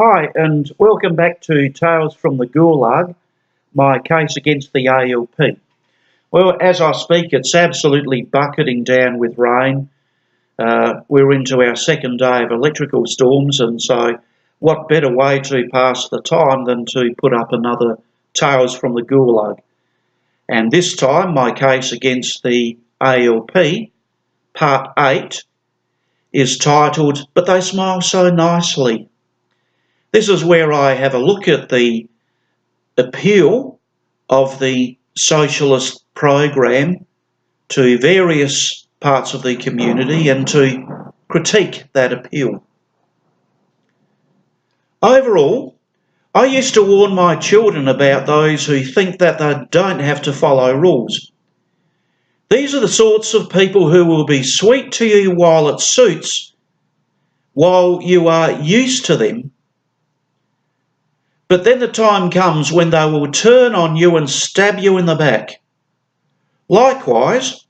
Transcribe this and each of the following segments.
Hi, and welcome back to Tales from the Gulag, my case against the ALP. Well, as I speak, it's absolutely bucketing down with rain. We're into our second day of electrical storms, and so what better way to pass the time than to put up another Tales from the Gulag? And this time, my case against the ALP, Part 8, is titled, "But They Smile So Nicely." This is where I have a look at the appeal of the socialist program to various parts of the community and to critique that appeal. Overall, I used to warn my children about those who think that they don't have to follow rules. These are the sorts of people who will be sweet to you while it suits, while you are used to them. But then the time comes when they will turn on you and stab you in the back. Likewise,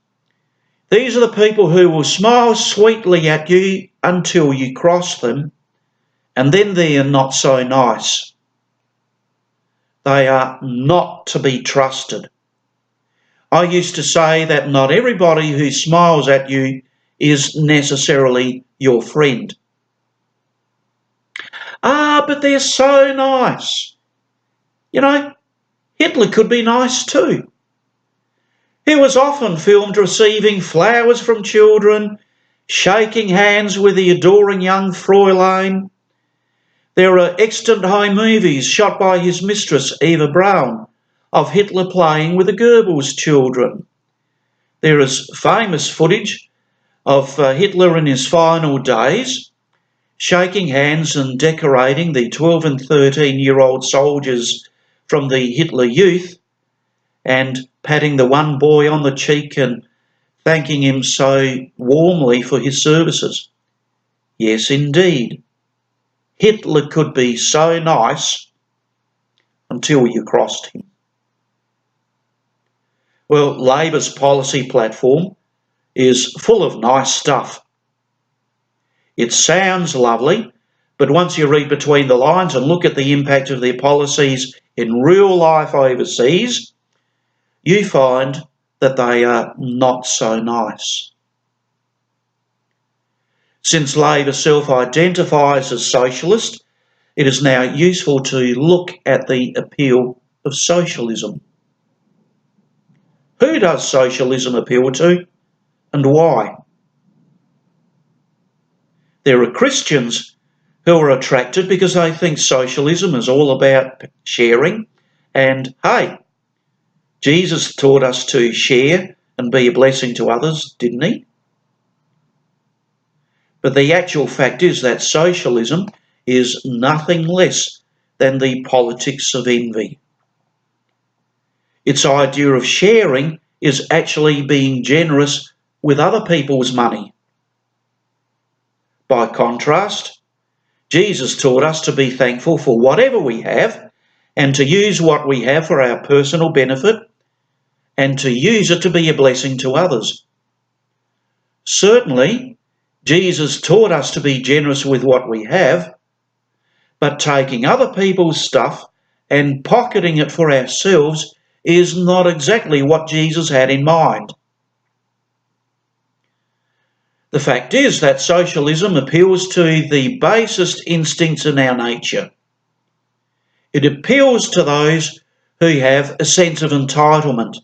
these are the people who will smile sweetly at you until you cross them, and then they are not so nice. They are not to be trusted. I used to say that not everybody who smiles at you is necessarily your friend. But they're so nice. You know, Hitler could be nice too. He was often filmed receiving flowers from children, shaking hands with the adoring young Fräulein. There are extant home movies shot by his mistress, Eva Braun, of Hitler playing with the Goebbels children. There is famous footage of Hitler in his final days, shaking hands and decorating the 12 and 13-year-old soldiers from the Hitler Youth and patting the one boy on the cheek and thanking him so warmly for his services. Yes, indeed, Hitler could be so nice until you crossed him. Well, Labor's policy platform is full of nice stuff. It sounds lovely, but once you read between the lines and look at the impact of their policies in real life overseas, you find that they are not so nice. Since Labor self-identifies as socialist, it is now useful to look at the appeal of socialism. Who does socialism appeal to, and why? There are Christians who are attracted because they think socialism is all about sharing, and hey, Jesus taught us to share and be a blessing to others, didn't he? But the actual fact is that socialism is nothing less than the politics of envy. Its idea of sharing is actually being generous with other people's money. By contrast, Jesus taught us to be thankful for whatever we have and to use what we have for our personal benefit and to use it to be a blessing to others. Certainly, Jesus taught us to be generous with what we have, but taking other people's stuff and pocketing it for ourselves is not exactly what Jesus had in mind. The fact is that socialism appeals to the basest instincts in our nature. It appeals to those who have a sense of entitlement.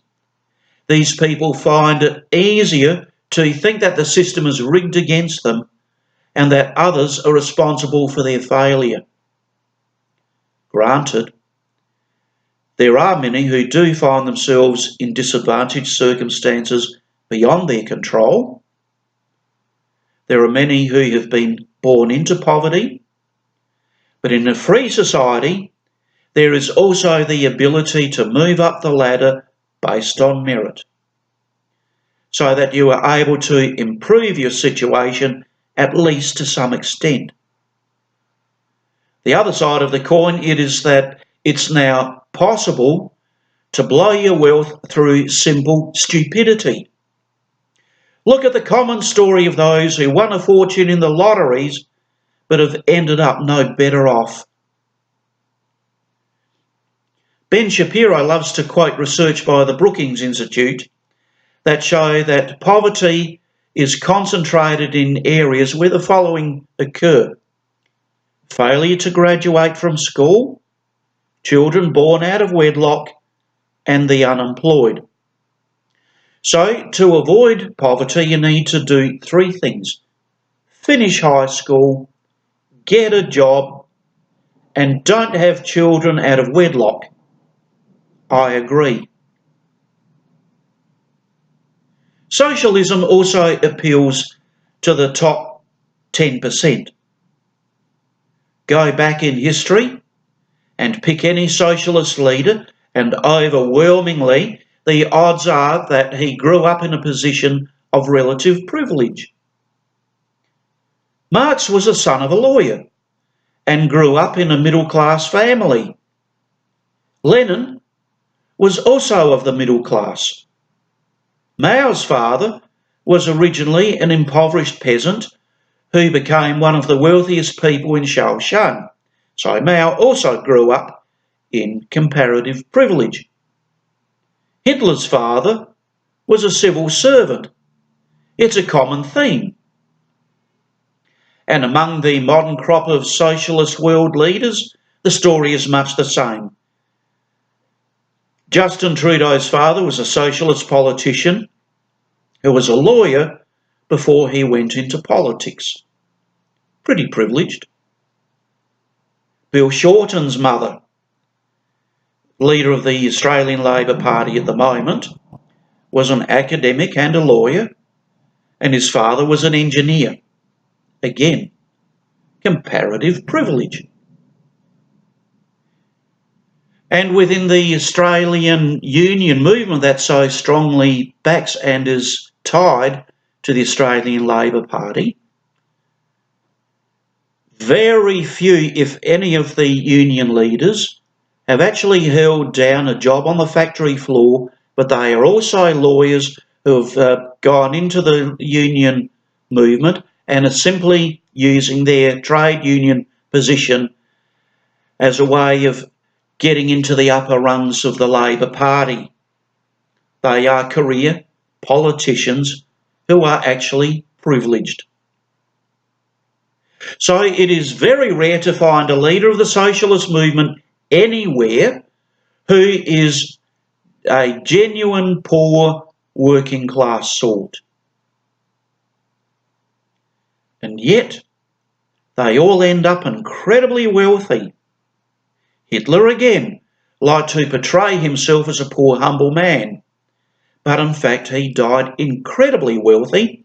These people find it easier to think that the system is rigged against them and that others are responsible for their failure. Granted, there are many who do find themselves in disadvantaged circumstances beyond their control. There are many who have been born into poverty, but in a free society, there is also the ability to move up the ladder based on merit, so that you are able to improve your situation at least to some extent. The other side of the coin is that it's now possible to blow your wealth through simple stupidity. Look at the common story of those who won a fortune in the lotteries but have ended up no better off Ben Shapiro loves to quote research by the Brookings Institute that show that poverty is concentrated in areas where the following occur: failure to graduate from school, children born out of wedlock, and the unemployed. So, to avoid poverty, you need to do three things: finish high school, get a job, and don't have children out of wedlock. I agree. Socialism also appeals to the top 10%. Go back in history and pick any socialist leader, and overwhelmingly the odds are that he grew up in a position of relative privilege. Marx was a son of a lawyer and grew up in a middle-class family. Lenin was also of the middle class. Mao's father was originally an impoverished peasant who became one of the wealthiest people in Shaoxing. So Mao also grew up in comparative privilege. Hitler's father was a civil servant. It's a common theme. And among the modern crop of socialist world leaders, the story is much the same. Justin Trudeau's father was a socialist politician who was a lawyer before he went into politics. Pretty privileged. Bill Shorten's mother, leader of the Australian Labor Party at the moment, was an academic and a lawyer, and his father was an engineer. Again, comparative privilege. And within the Australian union movement that so strongly backs and is tied to the Australian Labor Party, very few, if any, of the union leaders have actually held down a job on the factory floor, but they are also lawyers who have gone into the union movement and are simply using their trade union position as a way of getting into the upper rungs of the Labor Party. They are career politicians who are actually privileged. So it is very rare to find a leader of the socialist movement anywhere who is a genuine poor working class sort. And yet they all end up incredibly wealthy. Hitler, again, liked to portray himself as a poor, humble man, but in fact he died incredibly wealthy,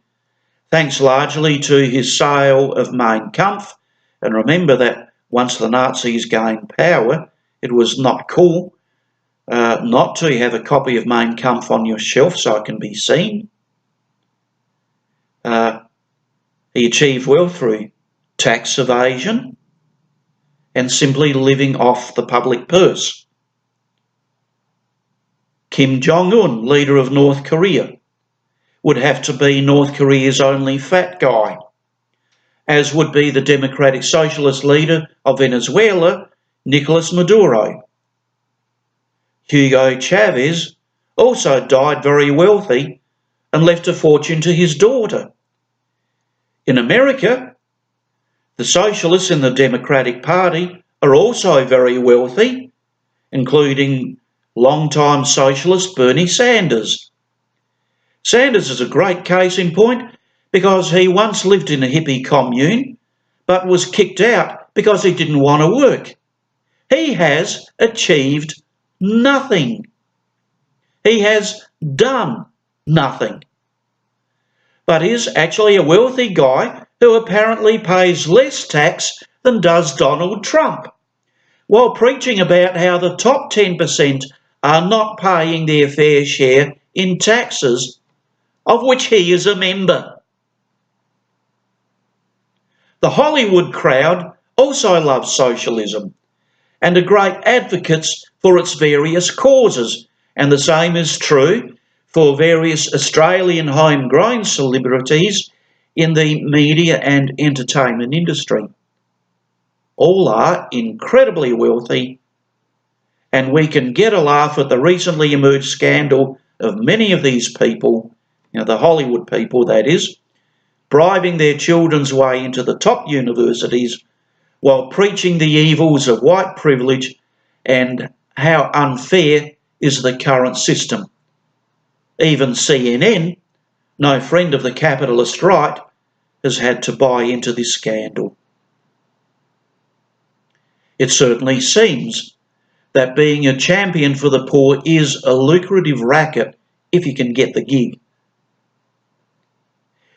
thanks largely to his sale of Mein Kampf. And remember that once the Nazis gained power, it was not cool not to have a copy of Mein Kampf on your shelf so it can be seen. He achieved wealth through tax evasion and simply living off the public purse. Kim Jong-un, leader of North Korea, would have to be North Korea's only fat guy, as would be the democratic socialist leader of Venezuela, Nicolas Maduro. Hugo Chavez also died very wealthy and left a fortune to his daughter. In America, the socialists in the Democratic Party are also very wealthy, including longtime socialist Bernie Sanders. Sanders is a great case in point because he once lived in a hippie commune but was kicked out because he didn't want to work. He has achieved nothing. He has done nothing. But is actually a wealthy guy who apparently pays less tax than does Donald Trump, while preaching about how the top 10% are not paying their fair share in taxes, of which he is a member. The Hollywood crowd also loves socialism and are great advocates for its various causes, and the same is true for various Australian homegrown celebrities in the media and entertainment industry. All are incredibly wealthy And we can get a laugh at the recently emerged scandal of many of these people, the Hollywood people that is, bribing their children's way into the top universities while preaching the evils of white privilege and how unfair is the current system. Even CNN, no friend of the capitalist right, has had to buy into this scandal. It certainly seems that being a champion for the poor is a lucrative racket if you can get the gig.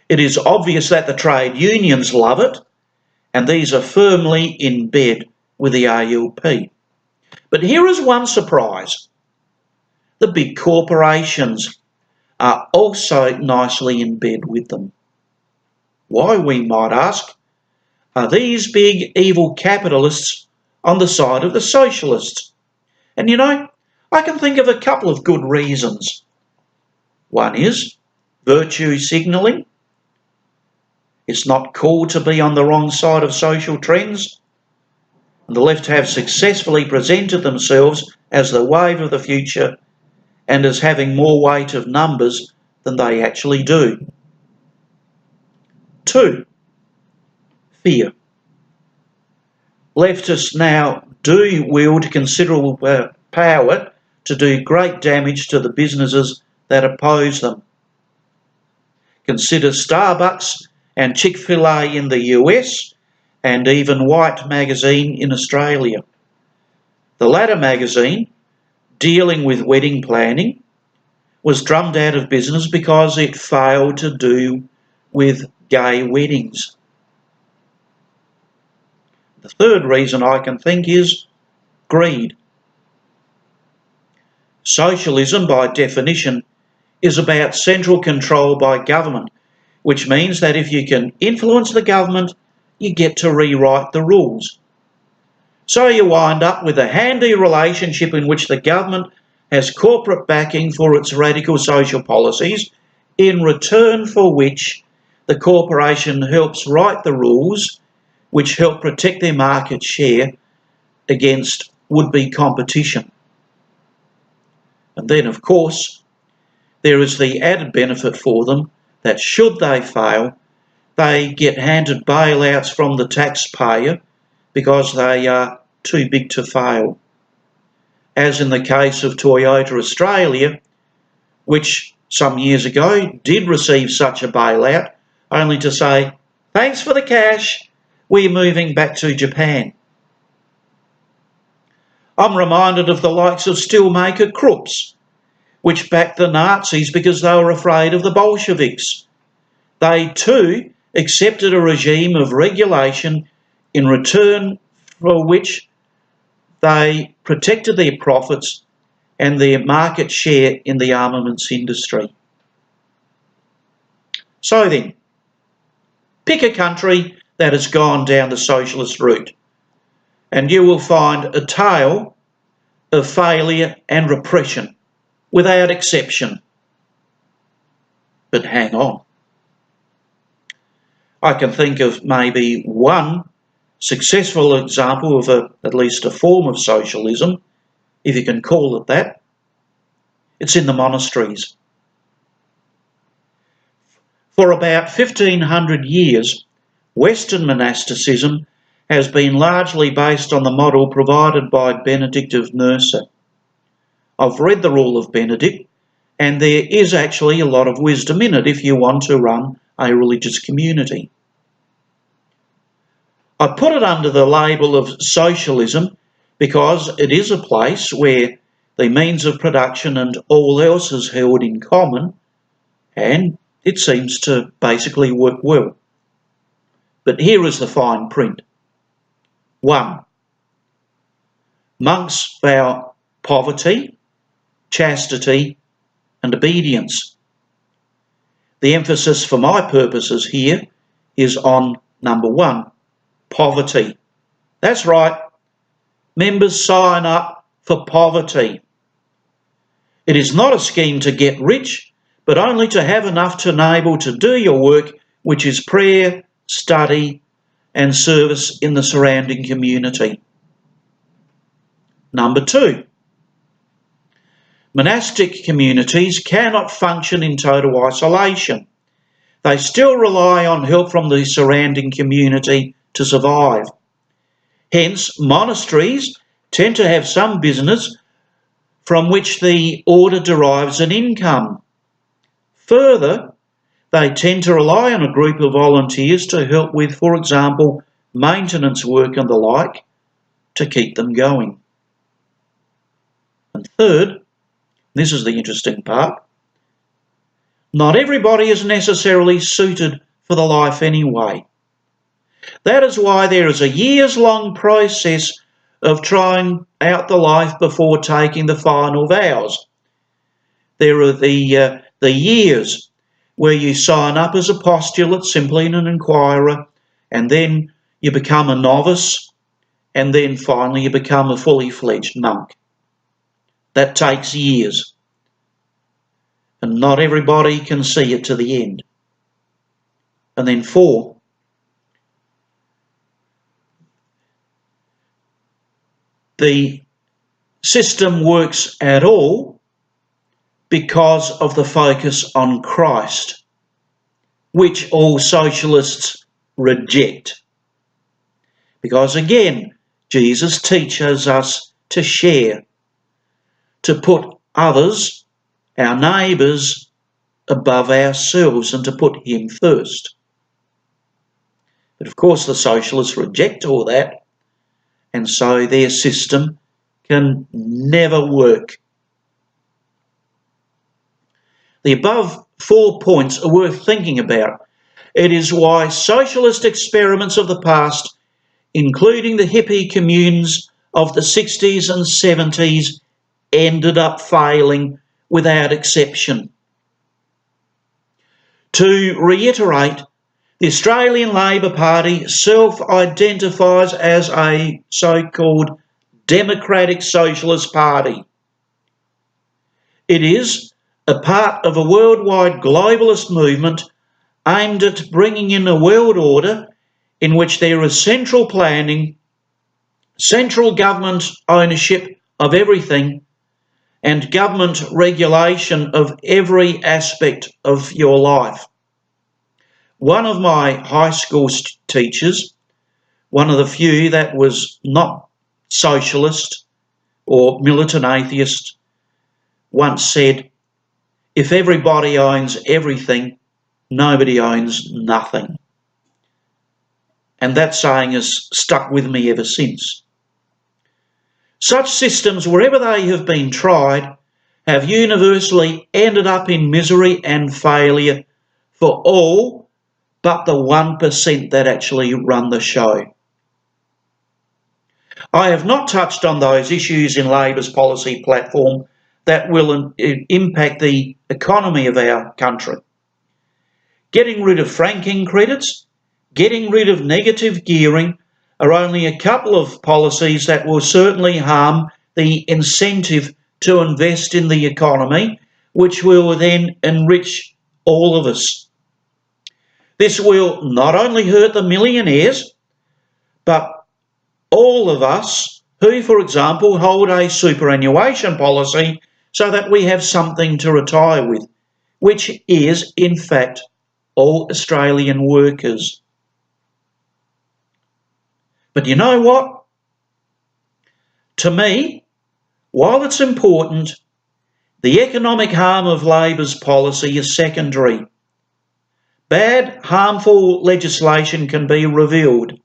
It is obvious that the trade unions love it, and these are firmly in bed with the ALP. But here is one surprise. The big corporations are also nicely in bed with them. Why, we might ask? Are these big evil capitalists on the side of the socialists? And I can think of a couple of good reasons. One is virtue signalling. It's not cool to be on the wrong side of social trends. The left have successfully presented themselves as the wave of the future and as having more weight of numbers than they actually do. 2. Fear. Leftists now do wield considerable power to do great damage to the businesses that oppose them. Consider Starbucks and Chick-fil-A in the US and even White magazine in Australia. The latter magazine, dealing with wedding planning, was drummed out of business because it failed to do with gay weddings. The third reason I can think is greed. Socialism, by definition, is about central control by government, which means that if you can influence the government, you get to rewrite the rules. So you wind up with a handy relationship in which the government has corporate backing for its radical social policies, in return for which the corporation helps write the rules which help protect their market share against would-be competition. And then, of course, there is the added benefit for them that should they fail, they get handed bailouts from the taxpayer because they are too big to fail. As in the case of Toyota Australia, which some years ago did receive such a bailout, only to say, thanks for the cash, we're moving back to Japan. I'm reminded of the likes of steelmaker Krupp's, which backed the Nazis because they were afraid of the Bolsheviks. They too accepted a regime of regulation in return for which they protected their profits and their market share in the armaments industry. So then, pick a country that has gone down the socialist route, and you will find a tale of failure and repression without exception. But hang on. I can think of maybe one successful example of at least a form of socialism, if you can call it that. It's in the monasteries. For about 1500 years, Western monasticism has been largely based on the model provided by Benedict of Nursia. I've read the Rule of Benedict, and there is actually a lot of wisdom in it if you want to run a religious community. I put it under the label of socialism because it is a place where the means of production and all else is held in common, and it seems to basically work well. But here is the fine print. 1. Monks vow poverty, chastity, and obedience. The emphasis for my purposes here is on number 1, poverty. That's right, members sign up for poverty. It is not a scheme to get rich, but only to have enough to enable to do your work, which is prayer, study, and service in the surrounding community. Number 2, monastic communities cannot function in total isolation. They still rely on help from the surrounding community to survive. Hence, monasteries tend to have some business from which the order derives an income. Further, they tend to rely on a group of volunteers to help with, for example, maintenance work and the like, to keep them going. And third, this is the interesting part, not everybody is necessarily suited for the life anyway. That is why there is a years-long process of trying out the life before taking the final vows. There are the years where you sign up as a postulate, simply an inquirer, and then you become a novice, and then finally you become a fully fledged monk. That takes years, and not everybody can see it to the end. And then 4, the system works at all because of the focus on Christ, which all socialists reject. Because again, Jesus teaches us to share, to put others, our neighbours, above ourselves and to put him first. But of course the socialists reject all that, and so their system can never work. The above 4 points are worth thinking about. It is why socialist experiments of the past, including the hippie communes of the 60s and 70s, ended up failing without exception. To reiterate, the Australian Labor Party self-identifies as a so-called democratic socialist party. It is a part of a worldwide globalist movement aimed at bringing in a world order in which there is central planning, central government ownership of everything, and government regulation of every aspect of your life. One of my high school teachers, one of the few that was not socialist or militant atheist, once said, "If everybody owns everything, nobody owns nothing." And that saying has stuck with me ever since. Such systems, wherever they have been tried, have universally ended up in misery and failure for all but the 1% that actually run the show. I have not touched on those issues in Labor's policy platform that will impact the economy of our country. Getting rid of franking credits, getting rid of negative gearing are only a couple of policies that will certainly harm the incentive to invest in the economy, which will then enrich all of us. This will not only hurt the millionaires, but all of us who, for example, hold a superannuation policy so that we have something to retire with, which is, in fact, all Australian workers. But you know what? To me, while it's important, the economic harm of Labor's policy is secondary. Bad, harmful legislation can be repealed,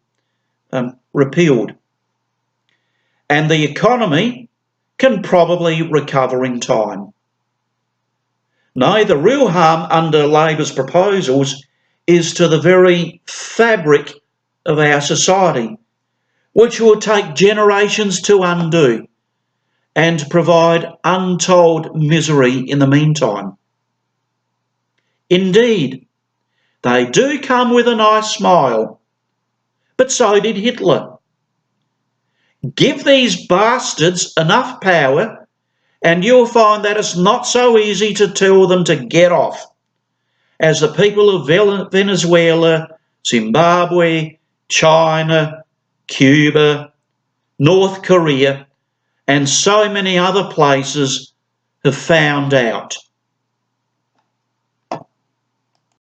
and the economy can probably recover in time. No, the real harm under Labor's proposals is to the very fabric of our society, which will take generations to undo and provide untold misery in the meantime. Indeed, they do come with a nice smile, but so did Hitler. Give these bastards enough power and you'll find that it's not so easy to tell them to get off, as the people of Venezuela, Zimbabwe, China, Cuba, North Korea, and so many other places have found out